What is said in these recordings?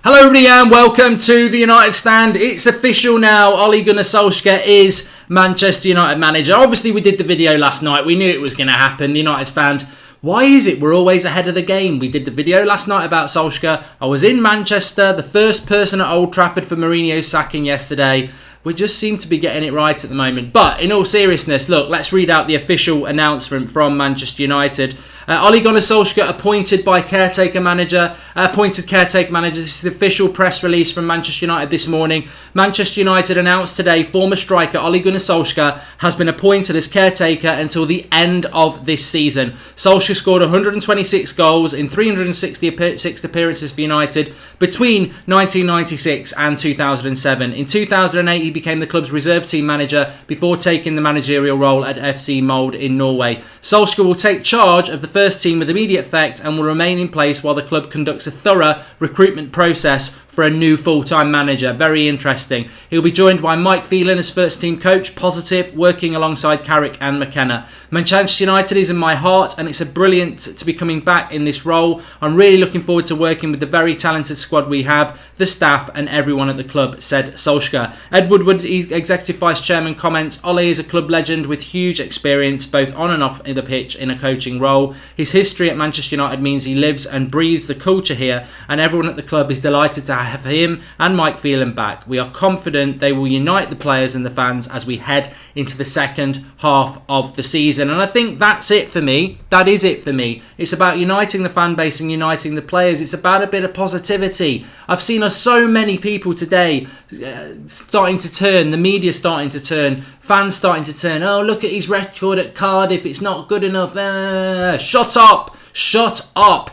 Hello everybody and welcome to the United Stand. It's official now. Ole Gunnar Solskjaer is Manchester United manager. Obviously we did the video last night. We knew it was going to happen. The United Stand. Why is it we're always ahead of the game? We did the video last night about Solskjaer. I was in Manchester, the first person at Old Trafford for Mourinho's sacking yesterday. We just seem to be getting it right at the moment. But in all seriousness, look, let's read out the official announcement from Manchester United. Ole Gunnar Solskjaer appointed caretaker manager. This is the official press release from Manchester United this morning. Manchester United announced today former striker Ole Gunnar Solskjaer has been appointed as caretaker until the end of this season. Solskjaer scored 126 goals in 366 appearances for United between 1996 and 2007. In 2008, he became the club's reserve team manager before taking the managerial role at FC Molde in Norway. Solskjaer will take charge of the first team with immediate effect and will remain in place while the club conducts a thorough recruitment process for a new full-time manager. Very interesting. He'll be joined by Mike Phelan as first team coach, positive, working alongside Carrick and McKenna. Manchester United is in my heart and it's brilliant to be coming back in this role. I'm really looking forward to working with the very talented squad we have, the staff and everyone at the club, said Solskjaer. Ed Woodward, Executive Vice Chairman, comments, Ole is a club legend with huge experience both on and off the pitch in a coaching role. His history at Manchester United means he lives and breathes the culture here and everyone at the club is delighted to have him and Mike Phelan back. We are confident they will unite the players and the fans as we head into the second half of the season. And I think that's it for me. That is it for me. It's about uniting the fan base and uniting the players. It's about a bit of positivity. I've seen so many people today starting to turn, the media starting to turn, fans starting to turn. Oh, look at his record at Cardiff. It's not good enough. Shut up. Shut up.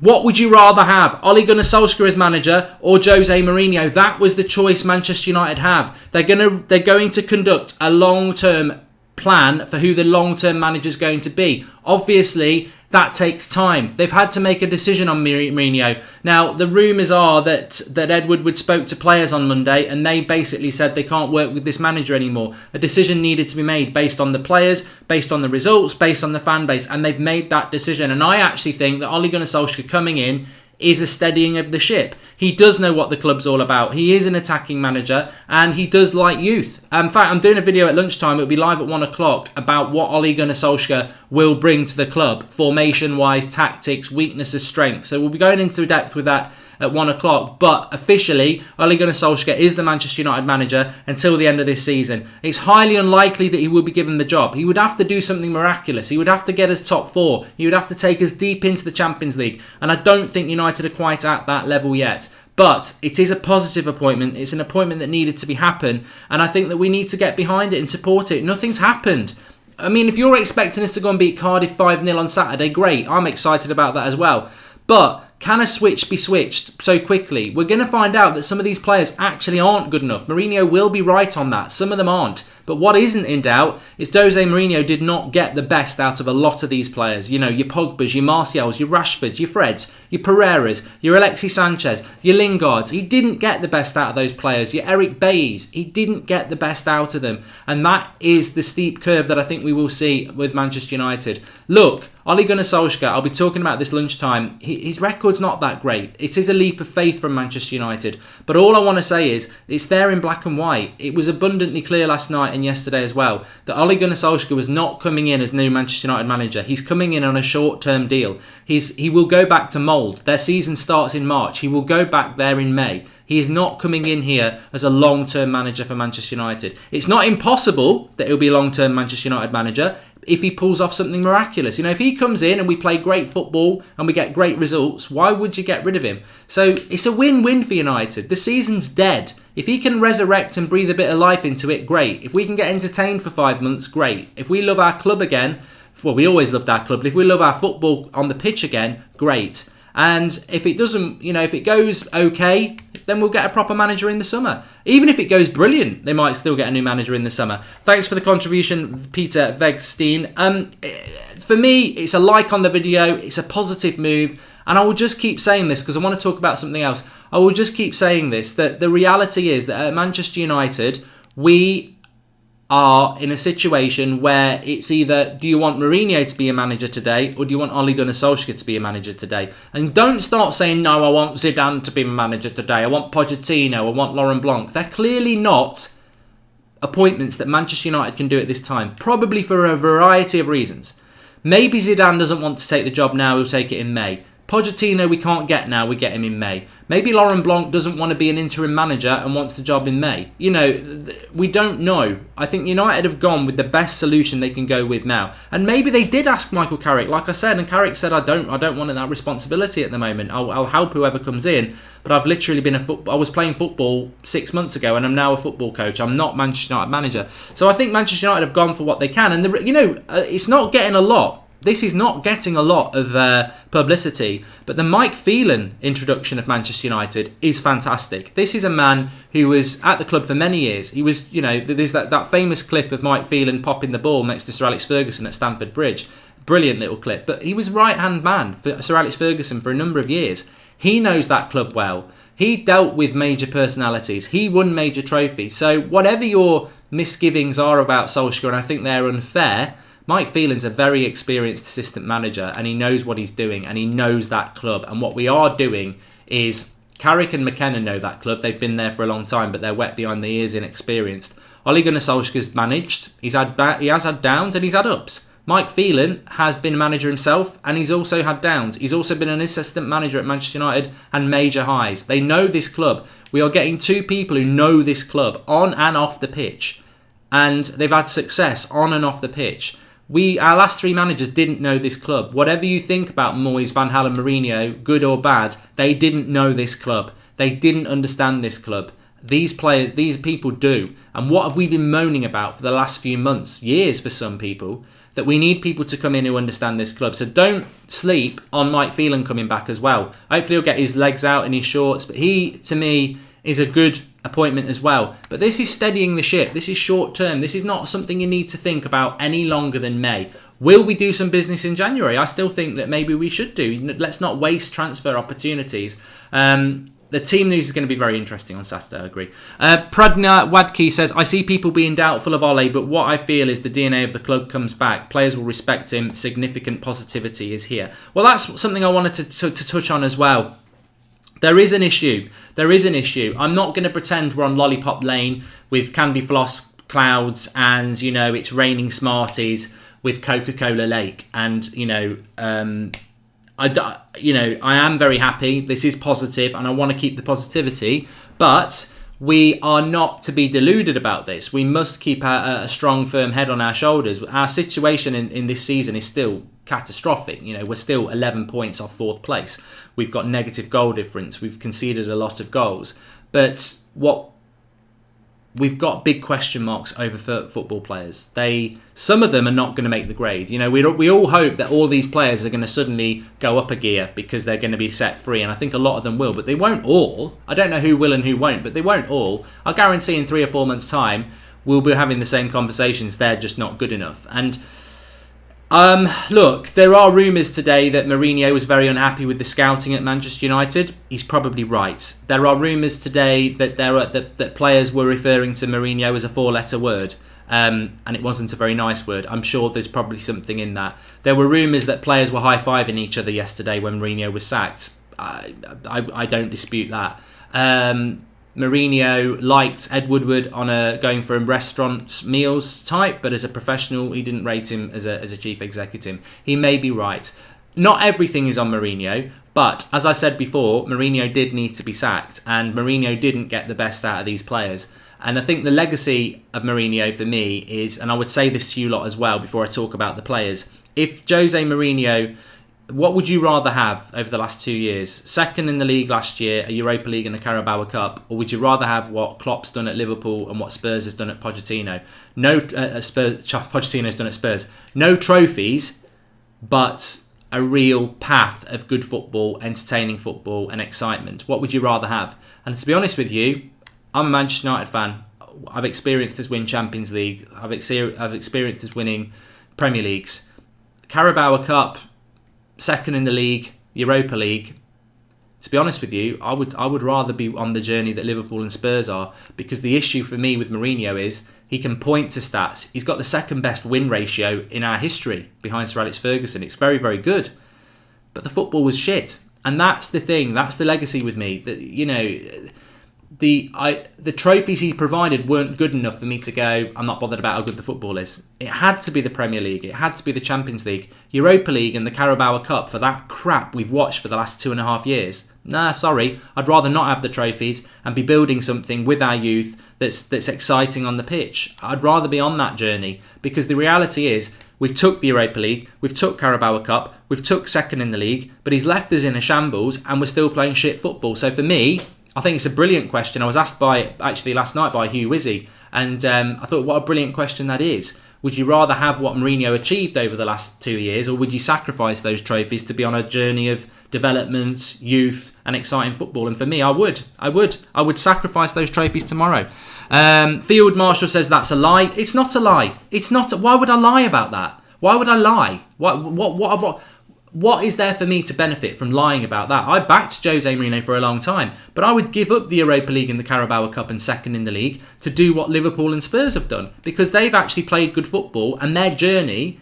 What would you rather have? Ole Gunnar Solskjaer as manager or Jose Mourinho? That was the choice Manchester United have. They're going to conduct a long-term plan for who the long-term manager is going to be. Obviously, that takes time. They've had to make a decision on Mourinho. Now, the rumours are that Ed Woodward spoke to players on Monday and they basically said they can't work with this manager anymore. A decision needed to be made based on the players, based on the results, based on the fan base, and they've made that decision. And I actually think that Ole Gunnar Solskjaer coming in is a steadying of the ship. He does know what the club's all about. He is an attacking manager and he does like youth. In fact, I'm doing a video at lunchtime. It'll be live at 1 o'clock about what Ole Gunnar Solskjaer will bring to the club, formation-wise, tactics, weaknesses, strengths. So we'll be going into depth with that at 1 o'clock. But officially, Ole Gunnar Solskjaer is the Manchester United manager until the end of this season. It's highly unlikely that he will be given the job. He would have to do something miraculous. He would have to get us top four. He would have to take us deep into the Champions League. And I don't think United are quite at that level yet. But it is a positive appointment. It's an appointment that needed to happen. And I think that we need to get behind it and support it. Nothing's happened. I mean, if you're expecting us to go and beat Cardiff 5-0 on Saturday, great. I'm excited about that as well. But can a switch be switched so quickly? We're going to find out that some of these players actually aren't good enough. Mourinho will be right on that. Some of them aren't. But what isn't in doubt is Jose Mourinho did not get the best out of a lot of these players. You know, your Pogbas, your Martials, your Rashfords, your Freds, your Pereiras, your Alexis Sanchez, your Lingards. He didn't get the best out of those players. Your Eric Bays, he didn't get the best out of them. And that is the steep curve that I think we will see with Manchester United. Look, Ole Gunnar Solskjaer, I'll be talking about this lunchtime. His record's not that great. It is a leap of faith from Manchester United. But all I want to say is, it's there in black and white. It was abundantly clear last night and yesterday as well that Ole Gunnar Solskjaer was not coming in as new Manchester United manager. He's coming in on a short-term deal. He will go back to Molde. Their season starts in March. He will go back there in May. He is not coming in here as a long-term manager for Manchester United. It's not impossible that he'll be a long-term Manchester United manager if he pulls off something miraculous. You know, if he comes in and we play great football and we get great results, why would you get rid of him? So it's a win-win for United. The season's dead. If he can resurrect and breathe a bit of life into it, great. If we can get entertained for 5 months, great. If we love our club again, well, we always loved our club, but if we love our football on the pitch again, great. And if it doesn't, you know, if it goes okay, then we'll get a proper manager in the summer. Even if it goes brilliant, they might still get a new manager in the summer. Thanks for the contribution, Peter Vegstein. For me, it's a like on the video. It's a positive move. And I will just keep saying this because I want to talk about something else. I will just keep saying this, that the reality is that at Manchester United, we are in a situation where it's either, do you want Mourinho to be a manager today, or do you want Ole Gunnar Solskjaer to be a manager today? And don't start saying, no, I want Zidane to be a manager today, I want Pochettino, I want Laurent Blanc. They're clearly not appointments that Manchester United can do at this time, probably for a variety of reasons. Maybe Zidane doesn't want to take the job now, he'll take it in May. Pochettino we can't get now, we get him in May. Maybe Laurent Blanc doesn't want to be an interim manager and wants the job in May. You know, we don't know. I think United have gone with the best solution they can go with now. And maybe they did ask Michael Carrick, like I said, and Carrick said, I don't want that responsibility at the moment. I'll help whoever comes in, but I've literally been I was playing football 6 months ago and I'm now a football coach. I'm not Manchester United manager. So I think Manchester United have gone for what they can. And, it's not getting a lot. This is not getting a lot of publicity, but the Mike Phelan introduction of Manchester United is fantastic. This is a man who was at the club for many years. He was, there's that famous clip of Mike Phelan popping the ball next to Sir Alex Ferguson at Stamford Bridge. Brilliant little clip. But he was right-hand man for Sir Alex Ferguson for a number of years. He knows that club well. He dealt with major personalities. He won major trophies. So whatever your misgivings are about Solskjaer, and I think they're unfair, Mike Phelan's a very experienced assistant manager and he knows what he's doing and he knows that club. And what we are doing is, Carrick and McKenna know that club. They've been there for a long time, but they're wet behind the ears, inexperienced. Ole Gunnar Solskjaer's managed. He has had downs and he's had ups. Mike Phelan has been a manager himself and he's also had downs. He's also been an assistant manager at Manchester United and major highs. They know this club. We are getting two people who know this club on and off the pitch. And they've had success on and off the pitch. Our last three managers didn't know this club. Whatever you think about Moyes, Van Gaal and Mourinho, good or bad, they didn't know this club. They didn't understand this club. These people do. And what have we been moaning about for the last few months, years for some people, that we need people to come in who understand this club. So don't sleep on Mike Phelan coming back as well. Hopefully he'll get his legs out in his shorts, but he, to me, is a good appointment as well. But this is steadying the ship. This is short term. This is not something you need to think about any longer than May. Will we do some business in January? I still think that maybe we should do. Let's not waste transfer opportunities. The team news is going to be very interesting on Saturday, I agree. Pradna Wadki says, I see people being doubtful of Ole, but what I feel is the DNA of the club comes back. Players will respect him. Significant positivity is here. Well, that's something I wanted to touch on as well. There is an issue. I'm not going to pretend we're on Lollipop Lane with candy floss clouds and, it's raining Smarties with Coca-Cola Lake. And, I am very happy. This is positive and I want to keep the positivity. But we are not to be deluded about this. We must keep a strong, firm head on our shoulders. Our situation in this season is still catastrophic. We're still 11 points off fourth place. We've got negative goal difference. We've conceded a lot of goals. But we've got big question marks over football players. Some of them are not going to make the grade. We all hope that all these players are going to suddenly go up a gear because they're going to be set free, and I think a lot of them will, but they won't all. I don't know who will and who won't, but they won't all. I guarantee in 3 or 4 months' time we'll be having the same conversations. They're just not good enough. And look, there are rumours today that Mourinho was very unhappy with the scouting at Manchester United. He's probably right. There are rumours today that that players were referring to Mourinho as a 4-letter word, and it wasn't a very nice word. I'm sure there's probably something in that. There were rumours that players were high-fiving each other yesterday when Mourinho was sacked. I don't dispute that. Mourinho liked Ed Woodward on going for a restaurant meals type, but as a professional, he didn't rate him as a chief executive. He may be right. Not everything is on Mourinho, but as I said before, Mourinho did need to be sacked, and Mourinho didn't get the best out of these players. And I think the legacy of Mourinho for me is, and I would say this to you lot as well before I talk about the players, if Jose Mourinho, what would you rather have over the last 2 years? Second in the league last year, a Europa League and a Carabao Cup, or would you rather have what Klopp's done at Liverpool and what Spurs has done at Pochettino? Pochettino's done at Spurs. No trophies, but a real path of good football, entertaining football and excitement. What would you rather have? And to be honest with you, I'm a Manchester United fan. I've experienced us win Champions League. I've experienced us winning Premier Leagues. Carabao Cup, second in the league, Europa League. To be honest with you, I would rather be on the journey that Liverpool and Spurs are, because the issue for me with Mourinho is he can point to stats. He's got the second best win ratio in our history behind Sir Alex Ferguson. It's very, very good. But the football was shit. And that's the thing. That's the legacy with me. That, you know, the trophies he provided weren't good enough for me to go, I'm not bothered about how good the football is. It had to be the Premier League. It had to be the Champions League. Europa League and the Carabao Cup for that crap we've watched for the last 2.5 years. Nah, sorry. I'd rather not have the trophies and be building something with our youth that's exciting on the pitch. I'd rather be on that journey, because the reality is we've took the Europa League, we've took Carabao Cup, we've took second in the league, but he's left us in a shambles and we're still playing shit football. So for me, I think it's a brilliant question. I was asked actually last night by Hugh Wizzy, and I thought, what a brilliant question that is. Would you rather have what Mourinho achieved over the last 2 years, or would you sacrifice those trophies to be on a journey of development, youth and exciting football? And for me, I would sacrifice those trophies tomorrow. Field Marshall says that's a lie. It's not a lie. It's not. Why would I lie about that? Why would I lie? What is there for me to benefit from lying about that? I backed Jose Mourinho for a long time, but I would give up the Europa League and the Carabao Cup and second in the league to do what Liverpool and Spurs have done, because they've actually played good football and their journey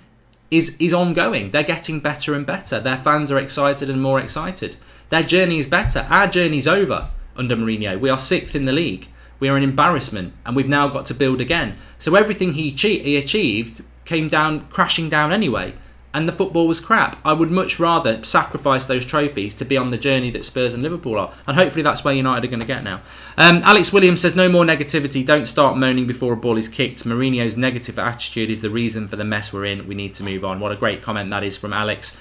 is ongoing. They're getting better and better. Their fans are excited and more excited. Their journey is better. Our journey's over under Mourinho. We are 6th in the league. We are an embarrassment, and we've now got to build again. So everything he achieved came crashing down anyway. And the football was crap. I would much rather sacrifice those trophies to be on the journey that Spurs and Liverpool are. And hopefully that's where United are going to get now. Alex Williams says, no more negativity. Don't start moaning before a ball is kicked. Mourinho's negative attitude is the reason for the mess we're in. We need to move on. What a great comment that is from Alex.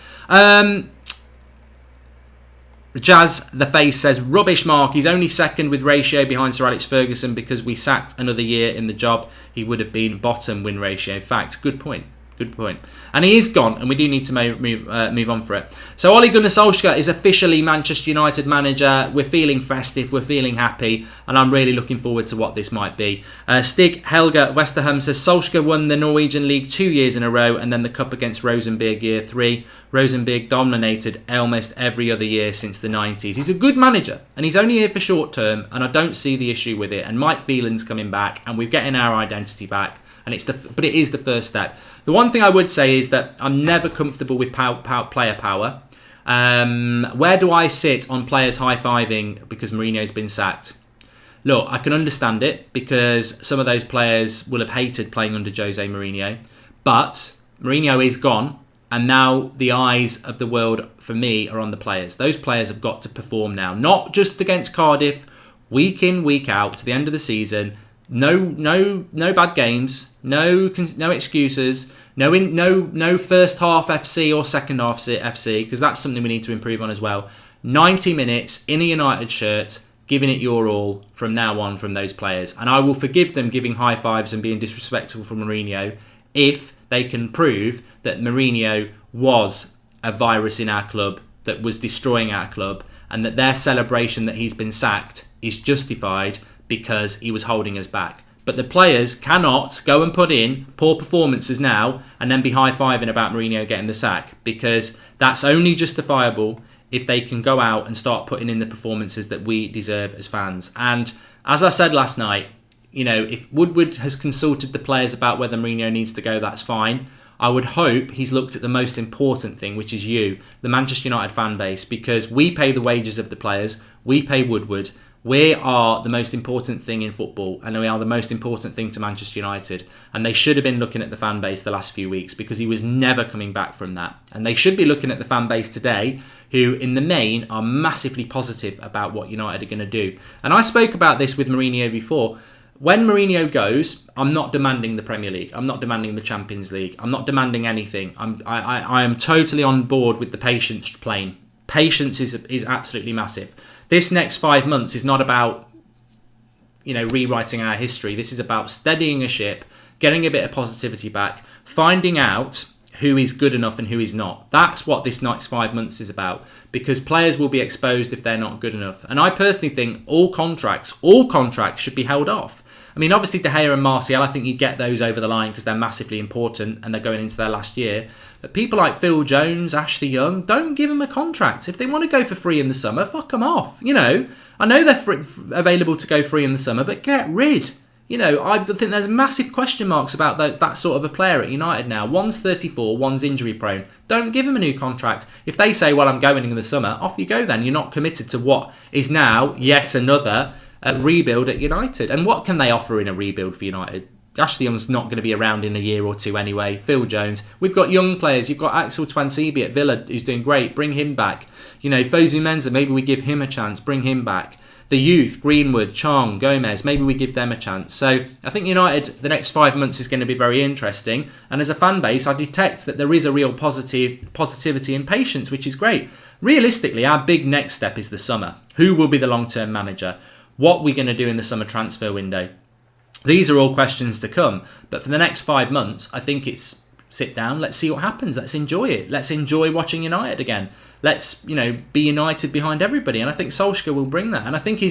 Jazz the Face says, rubbish Mark. He's only second with ratio behind Sir Alex Ferguson because we sacked another year in the job. He would have been bottom win ratio. Fact. Good point. Good point. And he is gone, and we do need to move on for it. So Ole Gunnar Solskjaer is officially Manchester United manager. We're feeling festive, we're feeling happy, and I'm really looking forward to what this might be. Stig Helga Westerham says, Solskjaer won the Norwegian League 2 years in a row, and then the Cup against Rosenborg year 3. Rosenborg dominated almost every other year since the 90s. He's a good manager, and he's only here for short term, and I don't see the issue with it. And Mike Phelan's coming back, and we're getting our identity back. And but it is the first step. The one thing I would say is that I'm never comfortable with player power. Where do I sit on players high-fiving because Mourinho's been sacked? Look, I can understand it, because some of those players will have hated playing under Jose Mourinho. But Mourinho is gone, and now the eyes of the world, for me, are on the players. Those players have got to perform now. Not just against Cardiff, week in, week out, to the end of the season. No bad games. No excuses. No first half FC or second half FC, because that's something we need to improve on as well. 90 minutes in a United shirt, giving it your all from now on from those players. And I will forgive them giving high fives and being disrespectful for Mourinho if they can prove that Mourinho was a virus in our club that was destroying our club, and that their celebration that he's been sacked is justified because he was holding us back. But the players cannot go and put in poor performances now and then be high-fiving about Mourinho getting the sack, because that's only justifiable if they can go out and start putting in the performances that we deserve as fans. And as I said last night, you know, if Woodward has consulted the players about whether Mourinho needs to go, that's fine. I would hope he's looked at the most important thing, which is you, the Manchester United fan base, because we pay the wages of the players, we pay Woodward. We are the most important thing in football, and we are the most important thing to Manchester United. And they should have been looking at the fan base the last few weeks, because he was never coming back from that. And they should be looking at the fan base today, who in the main are massively positive about what United are going to do. And I spoke about this with Mourinho before. When Mourinho goes, I'm not demanding the Premier League. I'm not demanding the Champions League. I'm not demanding anything. I am totally on board with the patience plane. Patience is absolutely massive. This next 5 months is not about, you know, rewriting our history. This is about steadying a ship, getting a bit of positivity back, finding out who is good enough and who is not. That's what this next 5 months is about, because players will be exposed if they're not good enough. And I personally think all contracts should be held off. I mean, obviously De Gea and Martial, I think you get those over the line because they're massively important and they're going into their last year. But people like Phil Jones, Ashley Young, don't give them a contract. If they want to go for free in the summer, fuck them off. You know, I know they're available to go free in the summer, but get rid. You know, I think there's massive question marks about that sort of a player at United now. One's 34, one's injury prone. Don't give him a new contract. If they say, well, I'm going in the summer, off you go then. You're not committed to what is now yet another rebuild at United. And what can they offer in a rebuild for United? Ashley Young's not going to be around in a year or two anyway. Phil Jones. We've got young players. You've got Axel Twansibi at Villa, who's doing great. Bring him back. You know, Fosu Mensah, maybe we give him a chance. Bring him back. The youth, Greenwood, Chong, Gomez, maybe we give them a chance. So I think United, the next 5 months is going to be very interesting. And as a fan base, I detect that there is a real positivity and patience, which is great. Realistically, our big next step is the summer. Who will be the long-term manager? What are we going to do in the summer transfer window? These are all questions to come. But for the next 5 months, I think it's sit down, let's see what happens. Let's enjoy it. Let's enjoy watching United again. Let's, you know, be united behind everybody. And I think Solskjaer will bring that. And I think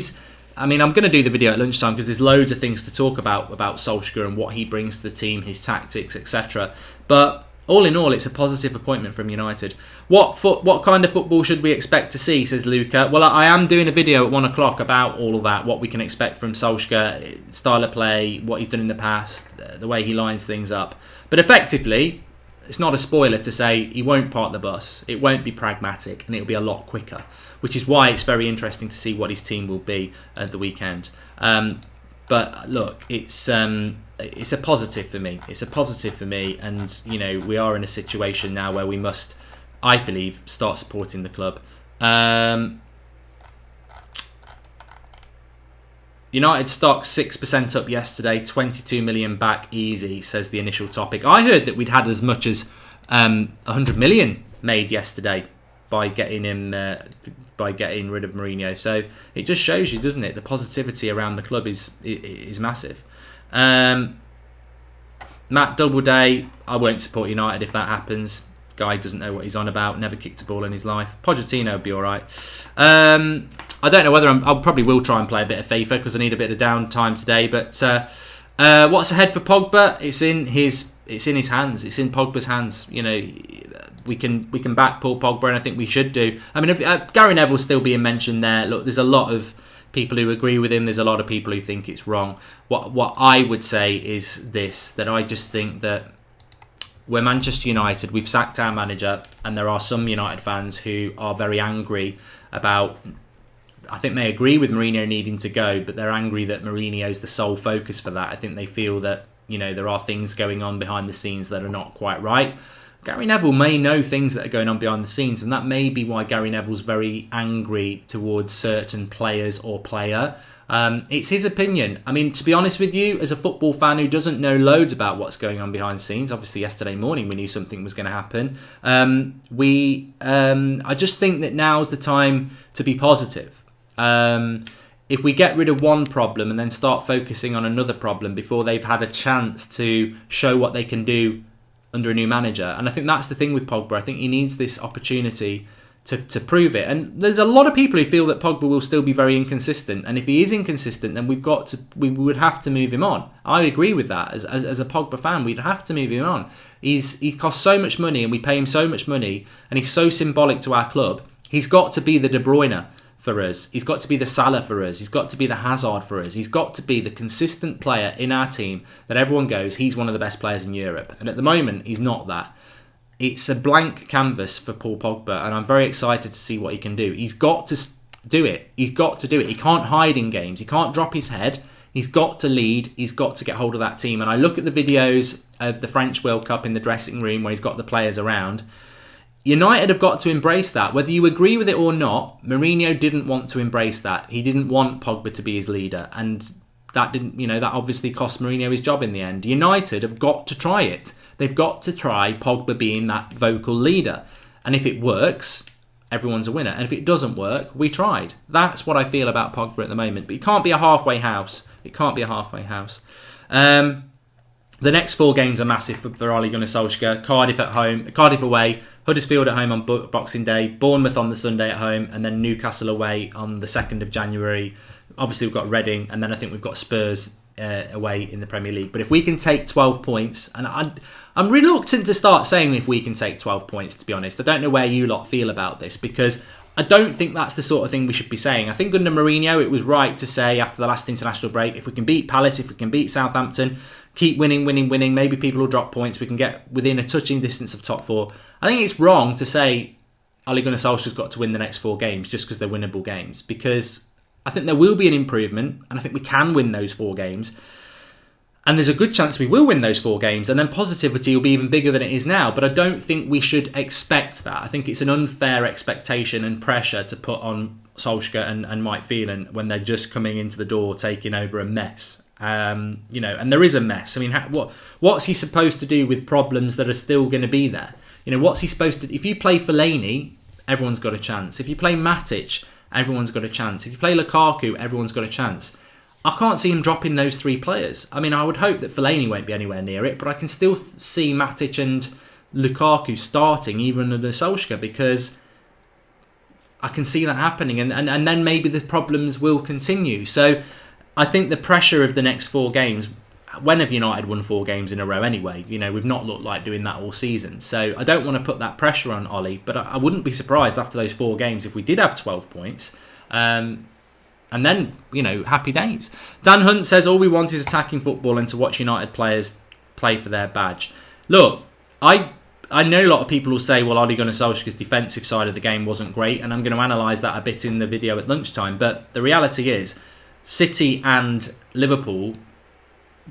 I'm going to do the video at lunchtime because there's loads of things to talk about Solskjaer and what he brings to the team, his tactics, etc. But all in all, it's a positive appointment from United. What kind of football should we expect to see, says Luca. Well, I am doing a video at 1 o'clock about all of that, what we can expect from Solskjaer, style of play, what he's done in the past, the way he lines things up. But effectively, it's not a spoiler to say he won't park the bus. It won't be pragmatic and it'll be a lot quicker, which is why it's very interesting to see what his team will be at the weekend. But look, it's a positive for me. It's a positive for me, and you know we are in a situation now where we must, I believe, start supporting the club. United stock 6% up yesterday, 22 million back easy, says the initial topic. I heard that we'd had as much as 100 million made yesterday by getting him, by getting rid of Mourinho. So it just shows you, doesn't it? The positivity around the club is massive. Matt Doubleday, I won't support United if that happens. Guy doesn't know what he's on about. Never kicked a ball in his life. Pochettino would be all right. I don't know whether I probably will try and play a bit of FIFA because I need a bit of downtime today. But what's ahead for Pogba? It's in his hands. It's in Pogba's hands. You know, we can back Paul Pogba, and I think we should do. I mean, if, Gary Neville's still being mentioned there. Look, there's a lot of people who agree with him. There's a lot of people who think it's wrong. What I would say is this: that I just think that we're Manchester United. We've sacked our manager, and there are some United fans who are very angry about. I think they agree with Mourinho needing to go, but they're angry that Mourinho's the sole focus for that. I think they feel that, you know, there are things going on behind the scenes that are not quite right. Gary Neville may know things that are going on behind the scenes, and that may be why Gary Neville's very angry towards certain players or player. It's his opinion. I mean, to be honest with you, as a football fan who doesn't know loads about what's going on behind the scenes, obviously yesterday morning we knew something was going to happen. I just think that now's the time to be positive. If we get rid of one problem and then start focusing on another problem before they've had a chance to show what they can do under a new manager. And I think that's the thing with Pogba. I think he needs this opportunity to prove it. And there's a lot of people who feel that Pogba will still be very inconsistent. And if he is inconsistent, then we would have to move him on. I agree with that. As a Pogba fan, we'd have to move him on. He costs so much money and we pay him so much money, and he's so symbolic to our club. He's got to be the De Bruyne for us. He's got to be the Salah for us. He's got to be the Hazard for us. He's got to be the consistent player in our team that everyone goes, he's one of the best players in Europe. And at the moment, he's not that. It's a blank canvas for Paul Pogba, and I'm very excited to see what he can do. He's got to do it. He's got to do it. He can't hide in games. He can't drop his head. He's got to lead. He's got to get hold of that team. And I look at the videos of the French World Cup in the dressing room where he's got the players around. United have got to embrace that. Whether you agree with it or not, Mourinho didn't want to embrace that. He didn't want Pogba to be his leader, and that that obviously cost Mourinho his job in the end. United have got to try it. They've got to try Pogba being that vocal leader. And if it works, everyone's a winner. And if it doesn't work, we tried. That's what I feel about Pogba at the moment. But it can't be a halfway house. It can't be a halfway house. The next 4 games are massive for Ole Gunnar Solskjaer. Cardiff away, Huddersfield at home on Boxing Day, Bournemouth on the Sunday at home, and then Newcastle away on the 2nd of January. Obviously, we've got Reading, and then I think we've got Spurs away in the Premier League. But if we can take 12 points, and I'm reluctant to start saying if we can take 12 points, to be honest. I don't know where you lot feel about this, because I don't think that's the sort of thing we should be saying. I think under Mourinho, it was right to say after the last international break, if we can beat Palace, if we can beat Southampton, keep winning, maybe people will drop points, we can get within a touching distance of top 4. I think it's wrong to say Ole Gunnar Solskjaer's got to win the next 4 games just because they're winnable games, because I think there will be an improvement, and I think we can win those 4 games. And there's a good chance we will win those 4 games, and then positivity will be even bigger than it is now. But I don't think we should expect that. I think it's an unfair expectation and pressure to put on Solskjaer and Mike Phelan when they're just coming into the door taking over a mess. And there is a mess. I mean, what's he supposed to do with problems that are still going to be there? What's he supposed to... If you play Fellaini, everyone's got a chance. If you play Matic, everyone's got a chance. If you play Lukaku, everyone's got a chance. I can't see him dropping those 3 players. I mean, I would hope that Fellaini won't be anywhere near it, but I can still see Matic and Lukaku starting even under Solskjaer, because I can see that happening, and then maybe the problems will continue. So I think the pressure of the next 4 games... When have United won 4 games in a row anyway? We've not looked like doing that all season. So I don't want to put that pressure on Ollie, but I wouldn't be surprised after those 4 games if we did have 12 points. And then, happy days. Dan Hunt says, all we want is attacking football and to watch United players play for their badge. Look, I know a lot of people will say, well, Ole Gunnar Solskjaer's defensive side of the game wasn't great, and I'm going to analyse that a bit in the video at lunchtime. But the reality is, City and Liverpool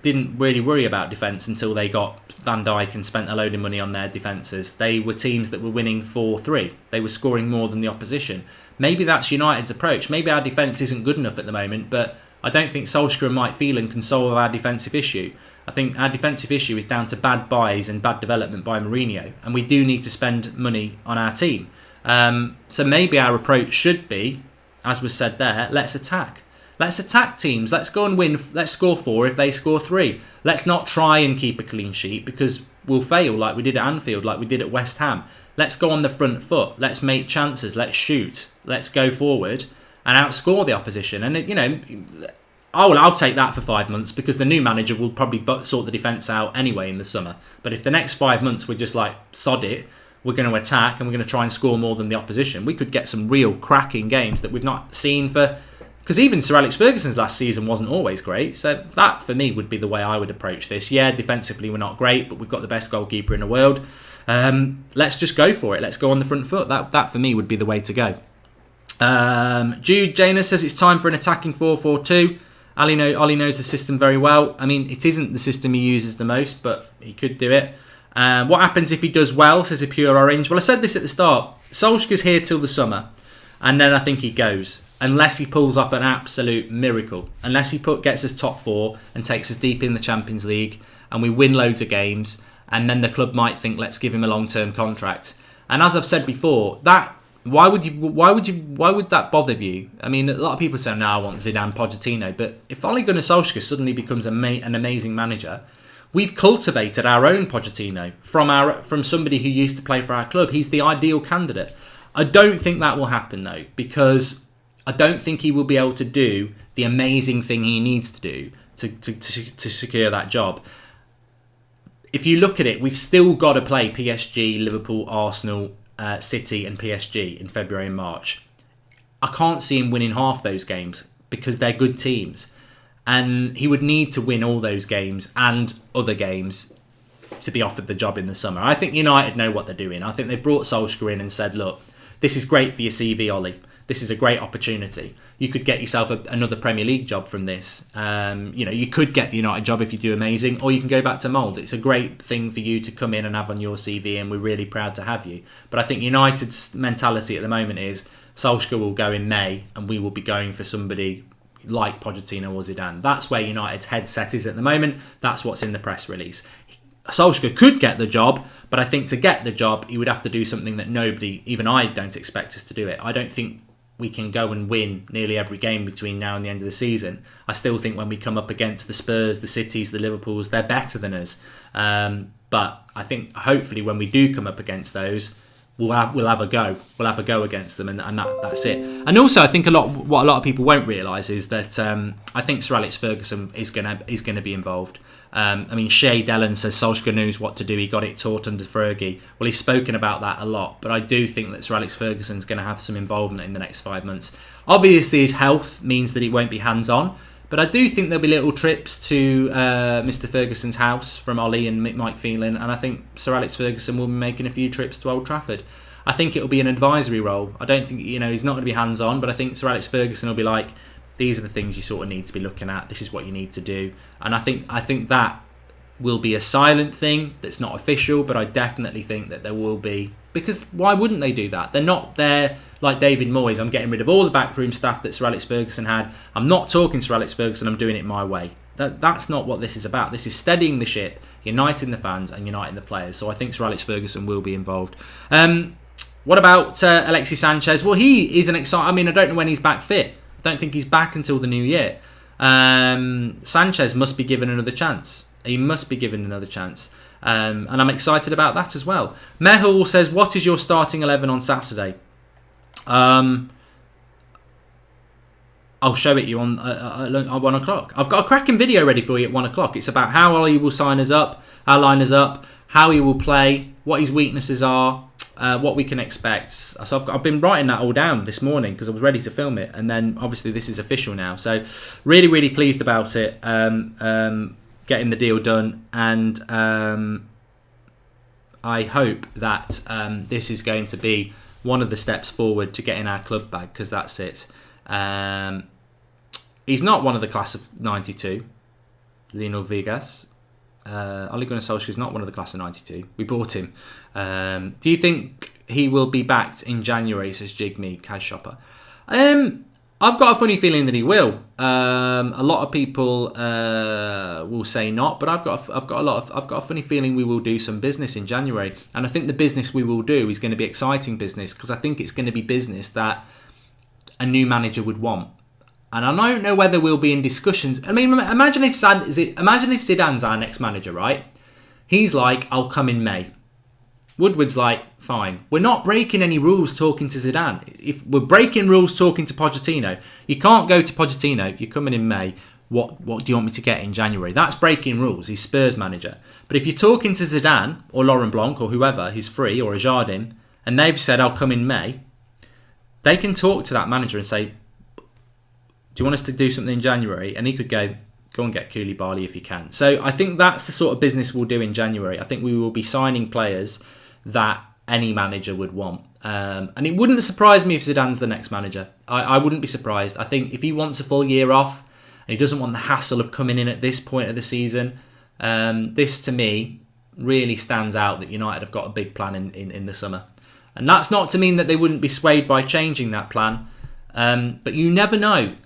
didn't really worry about defence until they got Van Dijk and spent a load of money on their defences. They were teams that were winning 4-3. They were scoring more than the opposition. Maybe that's United's approach. Maybe our defence isn't good enough at the moment, but I don't think Solskjaer and Mike Phelan can solve our defensive issue. I think our defensive issue is down to bad buys and bad development by Mourinho, and we do need to spend money on our team. So maybe our approach should be, as was said there, let's attack. Let's attack teams. Let's go and win. Let's score 4 if they score 3. Let's not try and keep a clean sheet, because we'll fail like we did at Anfield, like we did at West Ham. Let's go on the front foot. Let's make chances. Let's shoot. Let's go forward and outscore the opposition. And, I'll take that for 5 months, because the new manager will probably sort the defence out anyway in the summer. But if the next 5 months we're just like, sod it, we're going to attack and we're going to try and score more than the opposition, we could get some real cracking games that we've not seen for... Because even Sir Alex Ferguson's last season wasn't always great. So that, for me, would be the way I would approach this. Yeah, defensively we're not great, but we've got the best goalkeeper in the world. Let's just go for it. Let's go on the front foot. That for me, would be the way to go. Jude Janus says it's time for an attacking 4-4-2. Ollie knows the system very well. I mean, it isn't the system he uses the most, but he could do it. What happens if he does well, says a pure orange? Well, I said this at the start. Solskjaer's here till the summer, and then I think he goes. Unless he pulls off an absolute miracle. Unless he gets us top 4 and takes us deep in the Champions League and we win loads of games, and then the club might think, let's give him a long-term contract. And as I've said before, why would that bother you? I mean, a lot of people say, no, I want Zidane, Pochettino. But if Ole Gunnar Solskjaer suddenly becomes an amazing manager, we've cultivated our own Pochettino from somebody who used to play for our club. He's the ideal candidate. I don't think that will happen, though, because I don't think he will be able to do the amazing thing he needs to do to secure that job. If you look at it, we've still got to play PSG, Liverpool, Arsenal, City and PSG in February and March. I can't see him winning half those games because they're good teams. And he would need to win all those games and other games to be offered the job in the summer. I think United know what they're doing. I think they brought Solskjaer in and said, look, this is great for your CV, Ollie. This is a great opportunity. You could get yourself another Premier League job from this. You could get the United job if you do amazing, or you can go back to mould. It's a great thing for you to come in and have on your CV, and we're really proud to have you. But I think United's mentality at the moment is Solskjaer will go in May, and we will be going for somebody like Pochettino or Zidane. That's where United's headset is at the moment. That's what's in the press release. Solskjaer could get the job, but I think to get the job, he would have to do something that nobody, even I, don't expect us to do it. I don't think we can go and win nearly every game between now and the end of the season. I still think when we come up against the Spurs, the Cities, the Liverpools, they're better than us. But I think hopefully when we do come up against those, we'll have a go. We'll have a go against them, and that's it. And also, I think what a lot of people won't realise is that I think Sir Alex Ferguson is gonna be involved. I mean, Shay Dellen says Solskjaer knows what to do. He got it taught under Fergie. Well, he's spoken about that a lot, but I do think that Sir Alex Ferguson's going to have some involvement in the next 5 months. Obviously, his health means that he won't be hands-on, but I do think there'll be little trips to Mr. Ferguson's house from Ollie and Mike Phelan, and I think Sir Alex Ferguson will be making a few trips to Old Trafford. I think it'll be an advisory role. I don't think, he's not going to be hands-on, but I think Sir Alex Ferguson will be like, these are the things you sort of need to be looking at. This is what you need to do. And I think that will be a silent thing that's not official, but I definitely think that there will be, because why wouldn't they do that? They're not there like David Moyes. I'm getting rid of all the backroom staff that Sir Alex Ferguson had. I'm not talking to Sir Alex Ferguson. I'm doing it my way. That's not what this is about. This is steadying the ship, uniting the fans and uniting the players. So I think Sir Alex Ferguson will be involved. What about Alexis Sanchez? Well, he is an exciting... I mean, I don't know when he's back fit. I don't think he's back until the new year. Sanchez must be given another chance. He must be given another chance. And I'm excited about that as well. Mehul says, what is your starting 11 on Saturday? I'll show it you on 1 o'clock. I've got a cracking video ready for you at 1 o'clock. It's about how Ollie will sign us up, our liners up, how he will play, what his weaknesses are, what we can expect. So I've been writing that all down this morning because I was ready to film it, and then obviously this is official now. So really, really pleased about it, getting the deal done, and I hope that this is going to be one of the steps forward to getting our club back, because that's it. He's not one of the class of 92, Lino Vegas. Ole Gunnar Solskjaer is not one of the class of 92. We bought him. Do you think he will be backed in January, says Jigme Kaz Shopper? I've got a funny feeling that he will. A lot of people will say not, but I've got a funny feeling we will do some business in January, and I think the business we will do is going to be exciting business, because I think it's going to be business that a new manager would want. And I don't know whether we'll be in discussions. I mean, imagine if Zidane's our next manager, right? He's like, I'll come in May. Woodward's like, fine. We're not breaking any rules talking to Zidane. If we're breaking rules talking to Pochettino, you can't go to Pochettino. You're coming in May. What do you want me to get in January? That's breaking rules. He's Spurs manager. But if you're talking to Zidane or Laurent Blanc or whoever, who's free, or a Jardim, and they've said, I'll come in May, they can talk to that manager and say, do you want us to do something in January? And he could go and get Koulibaly if you can. So I think that's the sort of business we'll do in January. I think we will be signing players that any manager would want. And it wouldn't surprise me if Zidane's the next manager. I wouldn't be surprised. I think if he wants a full year off and he doesn't want the hassle of coming in at this point of the season, this to me really stands out that United have got a big plan in the summer. And that's not to mean that they wouldn't be swayed by changing that plan. But you never know.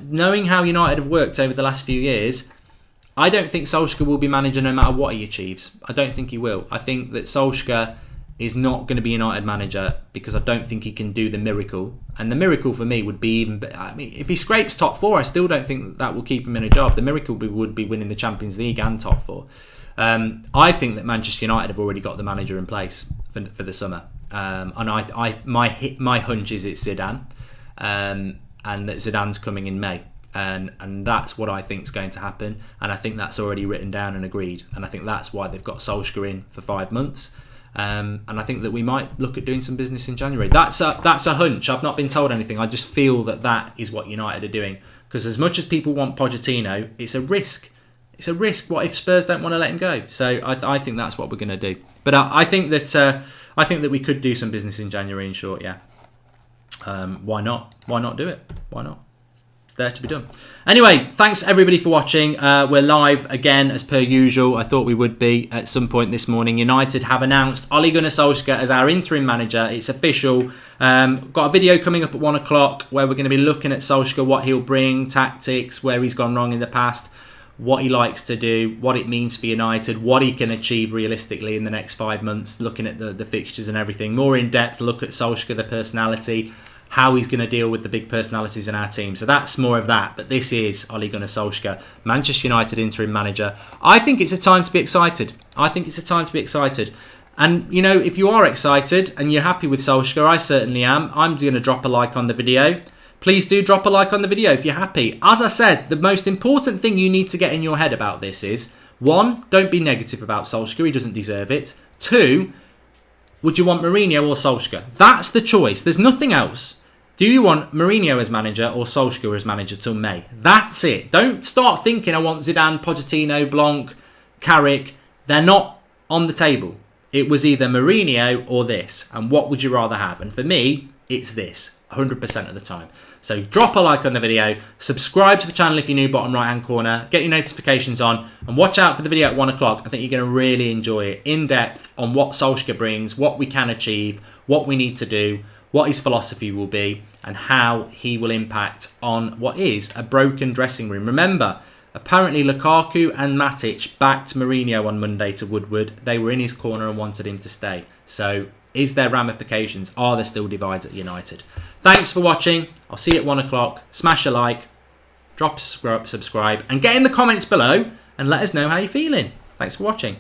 Knowing how United have worked over the last few years, I don't think Solskjaer will be manager no matter what he achieves. I don't think he will. I think that Solskjaer is not going to be United manager because I don't think he can do the miracle. And the miracle for me would be even... I mean, if he scrapes top four, I still don't think that will keep him in a job. The miracle would be winning the Champions League and top four. I think that Manchester United have already got the manager in place for the summer. And my hunch is it's Zidane. And that Zidane's coming in May, and that's what I think is going to happen, and I think that's already written down and agreed, and I think that's why they've got Solskjaer in for 5 months, and I think that we might look at doing some business in January. That's a hunch. I've not been told anything. I just feel that is what United are doing, because as much as people want Pochettino, it's a risk. It's a risk. What if Spurs don't want to let him go? So I think that's what we're going to do. But I think that we could do some business in January. In short, yeah. Why not? Why not do it? Why not? It's there to be done. Anyway, thanks everybody for watching. We're live again as per usual. I thought we would be at some point this morning. United have announced Ole Gunnar Solskjaer as our interim manager. It's official. Got a video coming up at 1 o'clock where we're going to be looking at Solskjaer, what he'll bring, tactics, where he's gone wrong in the past, what he likes to do, what it means for United, what he can achieve realistically in the next 5 months, looking at the fixtures and everything. More in depth look at Solskjaer, the personality, how he's going to deal with the big personalities in our team. So that's more of that. But this is Ole Gunnar Solskjaer, Manchester United interim manager. I think it's a time to be excited. And, you know, if you are excited and you're happy with Solskjaer, I certainly am. I'm going to drop a like on the video. Please do drop a like on the video if you're happy. As I said, the most important thing you need to get in your head about this is, 1, don't be negative about Solskjaer. He doesn't deserve it. 2, would you want Mourinho or Solskjaer? That's the choice. There's nothing else. Do you want Mourinho as manager or Solskjaer as manager till May? That's it. Don't start thinking I want Zidane, Pochettino, Blanc, Carrick. They're not on the table. It was either Mourinho or this. And what would you rather have? And for me, it's this 100% of the time. So drop a like on the video, subscribe to the channel if you're new, bottom right hand corner, get your notifications on, and watch out for the video at 1 o'clock. I think you're going to really enjoy it, in depth on what Solskjaer brings, what we can achieve, what we need to do, what his philosophy will be, and how he will impact on what is a broken dressing room. Remember, apparently Lukaku and Matic backed Mourinho on Monday to Woodward. They were in his corner and wanted him to stay. So is there ramifications? Are there still divides at United? Thanks for watching. I'll see you at 1 o'clock. Smash a like, drop a subscribe, and get in the comments below and let us know how you're feeling. Thanks for watching.